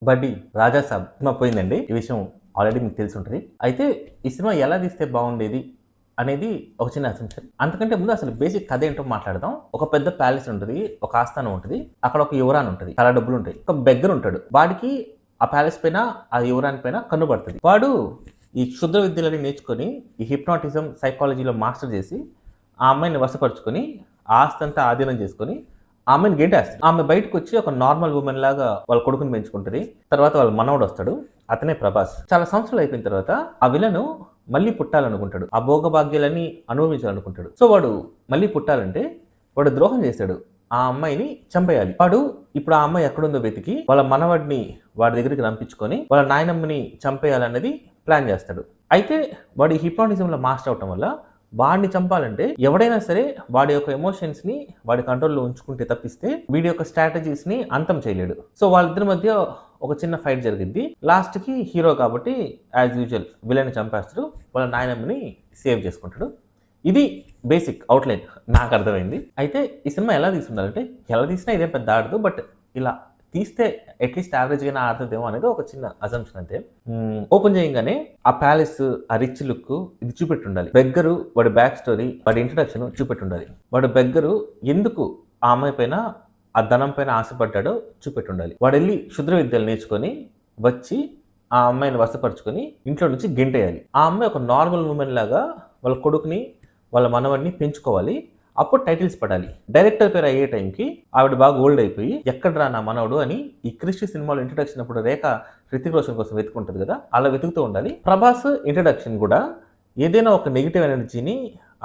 బడ్డీ రాజా సాబ్ సినిమా పోయిందండి. ఈ విషయం ఆల్రెడీ మీకు తెలిసి ఉంటుంది. అయితే ఈ సినిమా ఎలా తీస్తే బాగుండేది అనేది ఒక చిన్న అసంప్షన్. అంతకంటే ముందు అసలు బేసిక్ కథ ఏంటో మాట్లాడదాం. ఒక పెద్ద ప్యాలెస్ ఉంటుంది, ఒక ఆస్థానం ఉంటుంది, అక్కడ ఒక యువరాణి ఉంటుంది, చాలా డబ్బులు ఉంటాయి, ఒక బెగ్గర్ ఉంటాడు. వాడికి ఆ ప్యాలెస్ పైన, ఆ యువరాణి పైన కన్ను పడుతుంది. వాడు ఈ క్షుద్ర విద్యలని నేర్చుకొని, ఈ హిప్నాటిజం సైకాలజీలో మాస్టర్ చేసి ఆ అమ్మాయిని వశపరుచుకొని ఆ ఆస్తి అంతా ఆధీనం చేసుకొని ఆమెను గెంటేస్తుంది. ఆమె బయటకు వచ్చి ఒక నార్మల్ ఉమెన్ లాగా వాళ్ళ కొడుకుని పెంచుకుంటుంది. తర్వాత వాళ్ళ మనవడు వస్తాడు, అతనే ప్రభాస్. చాలా సంవత్సరాలు అయిపోయిన తర్వాత ఆ విలను మళ్ళీ పుట్టాలనుకుంటాడు, ఆ భోగభాగ్యాలన్నీ అనుభవించాలనుకుంటాడు. సో వాడు మళ్ళీ పుట్టాలంటే వాడు ద్రోహం చేశాడు, ఆ అమ్మాయిని చంపేయాలి. వాడు ఇప్పుడు ఆ అమ్మాయి ఎక్కడుందో వెతికి వాళ్ళ మనవడిని వాడి దగ్గరికి రంపించుకొని వాళ్ళ నాయనమ్మని చంపేయాలన్నది ప్లాన్ చేస్తాడు. అయితే వాడు ఈ హిప్నాటిజంలో మాస్టర్ అవటం వల్ల వాడిని చంపాలంటే ఎవడైనా సరే వాడి యొక్క ఎమోషన్స్ ని వాడి కంట్రోల్లో ఉంచుకుంటే తప్పిస్తే వీడి యొక్క స్ట్రాటజీస్ ని అంతం చేయలేడు. సో వాళ్ళిద్దరి మధ్య ఒక చిన్న ఫైట్ జరిగింది. లాస్ట్ కి హీరో కాబట్టి యాజ్ యూజువల్ విలన్ చంపేస్తాడు, వాళ్ళ నాయనమ్మని సేవ్ చేసుకుంటాడు. ఇది బేసిక్ అవుట్లైన్ నాకు అర్థమైంది. అయితే ఈ సినిమా ఎలా తీసుకుండాలంటే, ఎలా తీసినా ఇదేం పెద్ద ఆడదు, బట్ ఇలా తీస్తే అట్లీస్ట్ యావరేజ్గానే ఆడుతుందేమో అనేది ఒక చిన్న అజంప్షన్ అంతే. ఓపెన్ చేయగానే ఆ ప్యాలెస్, ఆ రిచ్ లుక్ ఇది చూపెట్టి ఉండాలి. బెగ్గరు వాడి బ్యాక్ స్టోరీ, వాడి ఇంట్రడక్షన్ చూపెట్టి ఉండాలి. వాడు బెగ్గరు ఎందుకు ఆ అమ్మాయి పైన, ఆ ధనం పైన ఆశపడ్డాడో చూపెట్టి ఉండాలి. వాడు వెళ్ళి క్షుద్ర విద్యలు నేర్చుకొని వచ్చి ఆ అమ్మాయిని వశపరుచుకొని ఇంట్లో నుంచి గెంటేయాలి. ఆ అమ్మాయి ఒక నార్మల్ ఉమెన్ లాగా వాళ్ళ కొడుకుని వాళ్ళ మనవడిని పెంచుకోవాలి. అప్పుడు టైటిల్స్ పడాలి. డైరెక్టర్ పేరు అయ్యే టైంకి ఆవిడ బాగా ఓల్డ్ అయిపోయి ఎక్కడరా నా మనవడు అని ఈ క్రిష్ సినిమాలో ఇంట్రడక్షన్ అప్పుడు రేఖ హృతిక్ రోషన్ కోసం వెతుకుంటుంది కదా, అలా వెతుకుతూ ఉండాలి. ప్రభాస్ ఇంట్రడక్షన్ కూడా ఏదైనా ఒక నెగిటివ్ ఎనర్జీని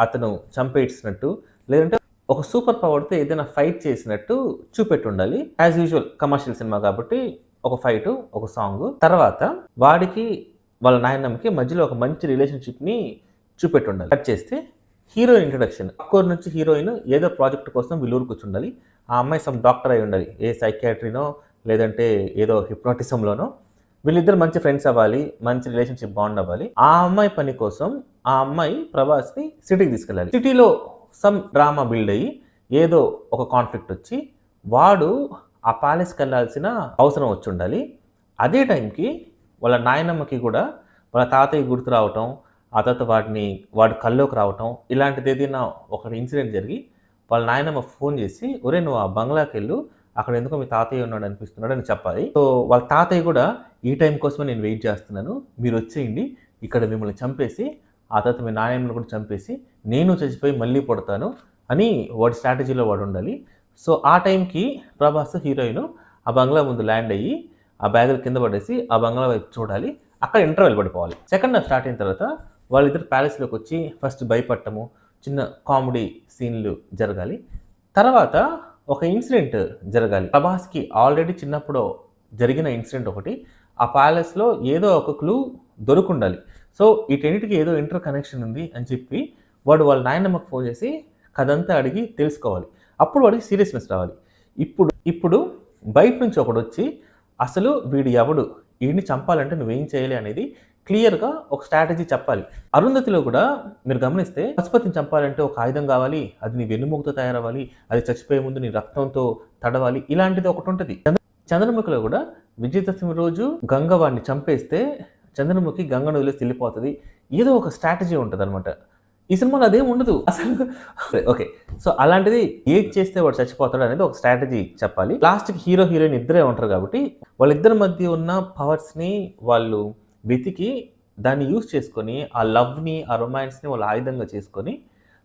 అతను చంపేసినట్టు, లేదంటే ఒక సూపర్ పవర్తో ఏదైనా ఫైట్ చేసినట్టు చూపెట్టి ఉండాలి. యాజ్ యూజువల్ కమర్షియల్ సినిమా కాబట్టి ఒక ఫైట్, ఒక సాంగ్, తర్వాత వాడికి వాళ్ళ నాయనమ్మకి మధ్యలో ఒక మంచి రిలేషన్షిప్ని చూపెట్టి ఉండాలి. కట్ చేస్తే హీరోయిన్ ఇంట్రడక్షన్. అక్కడి నుంచి హీరోయిన్ ఏదో ప్రాజెక్ట్ కోసం వీళ్ళూరు కూర్చుండాలి. ఆ అమ్మాయి సమ్ డాక్టర్ అయి ఉండాలి, ఏ సైకియాట్రీనో లేదంటే ఏదో హిప్నాటిజంలోనో. వీళ్ళిద్దరు మంచి ఫ్రెండ్స్ అవ్వాలి, మంచి రిలేషన్షిప్ బాండ్ అవ్వాలి. ఆ అమ్మాయి పని కోసం ఆ అమ్మాయి ప్రభాస్ని సిటీకి తీసుకెళ్ళాలి. సిటీలో సమ్ డ్రామా బిల్డ్ అయ్యి ఏదో ఒక కాన్ఫ్లిక్ట్ వచ్చి వాడు ఆ ప్యాలెస్కి వెళ్ళాల్సిన అవసరం వచ్చి ఉండాలి. అదే టైంకి వాళ్ళ నాయనమ్మకి కూడా వాళ్ళ తాతయ్య గుర్తు రావటం, ఆ తర్వాత వాడి కల్లోకి రావటం, ఇలాంటిది ఏదైనా ఒక ఇన్సిడెంట్ జరిగి వాళ్ళ నాయనమ్మ ఫోన్ చేసి, ఒరే నువ్వు ఆ బంగ్లాకి వెళ్ళు, అక్కడ ఎందుకో మీ తాతయ్య ఉన్నాడు అనిపిస్తున్నాడు అని చెప్పాలి. సో వాళ్ళ తాతయ్య కూడా ఈ టైం కోసమే నేను వెయిట్ చేస్తున్నాను, మీరు వచ్చేయండి, ఇక్కడ మిమ్మల్ని చంపేసి ఆ తర్వాత మీ నాయనమ్మను కూడా చంపేసి నేను చచ్చిపోయి మళ్ళీ పుడతాను అని వాడి స్ట్రాటజీలో వాడు ఉండాలి. సో ఆ టైంకి ప్రభాస్ హీరోయిన్ ఆ బంగ్లా ముందు ల్యాండ్ అయ్యి ఆ బ్యాగులు కింద పడేసి ఆ బంగ్లా వైపు చూడాలి. అక్కడ ఇంటర్వెల్ పడిపోవాలి. సెకండ్ హాఫ్ స్టార్ట్ అయిన తర్వాత వాళ్ళిద్దరు ప్యాలెస్లోకి వచ్చి ఫస్ట్ భయపడటము, చిన్న కామెడీ సీన్లు జరగాలి. తర్వాత ఒక ఇన్సిడెంట్ జరగాలి. ప్రభాస్కి ఆల్రెడీ చిన్నప్పుడు జరిగిన ఇన్సిడెంట్ ఒకటి, ఆ ప్యాలెస్లో ఏదో ఒక క్లూ దొరుకుండాలి. సో వీటన్నిటికీ ఏదో ఇంటర్ కనెక్షన్ ఉంది అని చెప్పి వాడు వాళ్ళ నాయనమ్మకు ఫోన్ చేసి కథంతా అడిగి తెలుసుకోవాలి. అప్పుడు వాడికి సీరియస్నెస్ రావాలి. ఇప్పుడు బయట నుంచి ఒకడు వచ్చి అసలు వీడు ఎవడు, వీడిని చంపాలంటే నువ్వేం చేయాలి అనేది క్లియర్గా ఒక స్ట్రాటజీ చెప్పాలి. అరుంధతిలో కూడా మీరు గమనిస్తే పశుపతిని చంపాలంటే ఒక ఆయుధం కావాలి, అది నీ వెన్నుముకతో తయారవ్వాలి, అది చచ్చిపోయే ముందు నీ రక్తంతో తడవాలి, ఇలాంటిది ఒకటి ఉంటుంది. చంద్రముఖిలో కూడా విజయదశమి రోజు గంగ వాడిని చంపేస్తే చంద్రముఖి గంగను వదిలేసి వెళ్ళిపోతుంది, ఏదో ఒక స్ట్రాటజీ ఉంటుంది అనమాట. ఈ సినిమాలో అదేం ఉండదు అసలు. ఓకే, సో అలాంటిది ఏది చేస్తే వాడు చచ్చిపోతాడు అనేది ఒక స్ట్రాటజీ చెప్పాలి. లాస్ట్కి హీరో హీరోయిన్ ఇద్దరే ఉంటారు కాబట్టి వాళ్ళిద్దరి మధ్య ఉన్న పవర్స్ని వాళ్ళు వెతికి దాన్ని యూజ్ చేసుకొని ఆ లవ్ని, ఆ రొమాన్స్ని వాళ్ళు ఆయుధంగా చేసుకొని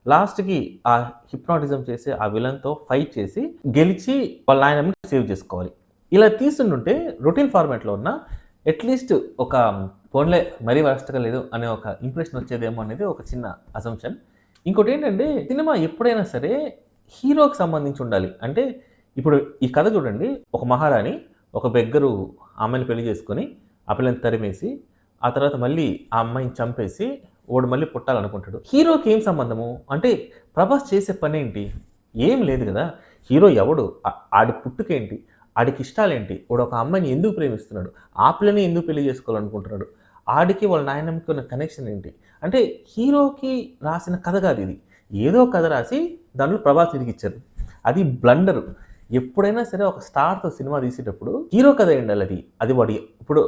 లాస్ట్కి ఆ హిప్నాటిజం చేసి ఆ విలన్తో ఫైట్ చేసి గెలిచి వాళ్ళ ఆయనని సేవ్ చేసుకోవాలి. ఇలా తీసుకుంటుంటే రొటీన్ ఫార్మాట్లో ఉన్న అట్లీస్ట్ ఒక ఫోన్లే మరీ వరస్ట్గా లేదు అనే ఒక ఇంప్రెషన్ వచ్చేదేమో అనేది ఒక చిన్న అసంప్షన్. ఇంకోటి ఏంటంటే సినిమా ఎప్పుడైనా సరే హీరోకి సంబంధించి ఉండాలి. అంటే ఇప్పుడు ఈ కథ చూడండి, ఒక మహారాణి ఒక బెగ్గరు అమ్మాయిని పెళ్లి చేసుకొని ఆ పిల్లని తరిమేసి ఆ తర్వాత మళ్ళీ ఆ అమ్మాయిని చంపేసి వాడు మళ్ళీ పుట్టాలనుకుంటాడు. హీరోకి ఏం సంబంధము అంటే ప్రభాస్ చేసే పని ఏంటి? ఏం లేదు కదా. హీరో ఎవడు, ఆడి పుట్టుకేంటి, ఆడికి ఇష్టాలేంటి, వాడు ఒక అమ్మాయిని ఎందుకు ప్రేమిస్తున్నాడు, ఆ పిల్లని ఎందుకు పెళ్లి చేసుకోవాలనుకుంటున్నాడు, ఆడికి వాళ్ళ నాయనమ్మకి ఉన్న కనెక్షన్ ఏంటి అంటే హీరోకి రాసిన కథ కాదు ఇది. ఏదో కథ రాసి దాంట్లో ప్రభాస్ తిరిగిచ్చారు, అది బ్లండరు. ఎప్పుడైనా సరే ఒక స్టార్‌తో సినిమా తీసేటప్పుడు హీరో కథ ఉండాలి అది. అది వాడి ఇప్పుడు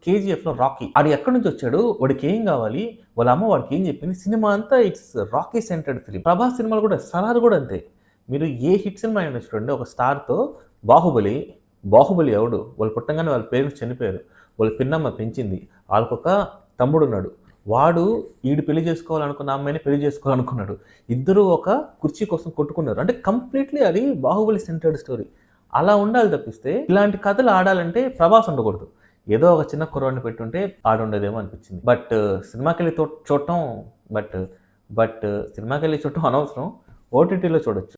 'కేజీఎఫ్‌లో రాకీ' ఆడు ఎక్కడి నుంచి వచ్చాడు? వాడికి ఏం కావాలి? వాళ్ళ అమ్మ వాడికి ఏం చెప్పింది? సినిమా అంతా it's Rocky centred film. 'Prabhas' సినిమాలు కూడా 'సలార్' కూడా అంతే. మీరు ఏ హిట్ సినిమా అయినా చూడండి ఒక స్టార్‌తో 'బాహుబలి' ఎవడు? వాళ్ళు పుట్టంగానే వాళ్ళ పేరెంట్స్ చనిపోయారు. వాళ్ళ పిన్నమ్మ పెంచింది. ఆళ్ళకొక తమ్ముడున్నాడు. వాడు ఈడు పెళ్లి చేసుకోవాలనుకున్న అమ్మాయిని పెళ్లి చేసుకోవాలనుకున్నాడు. ఇద్దరు ఒక కుర్చీ కోసం కొట్టుకున్నారు. అంటే కంప్లీట్‌లీ అది 'బాహుబలి' సెంటర్డ్ స్టోరీ. అలా ఉండాలి తప్పిస్తే ఇలాంటి కథలు ఆడాలంటే 'ప్రభాస్' ఉండకూడదు. ఏదో ఒక చిన్న కుర్రోడిని పెట్టుంటే ఆడుండేదేమో అనిపించింది. సినిమాకెళ్ళి చూడటం బట్ సినిమాకెళ్ళి చూడటం అనవసరం. ఓటీటీలో చూడొచ్చు.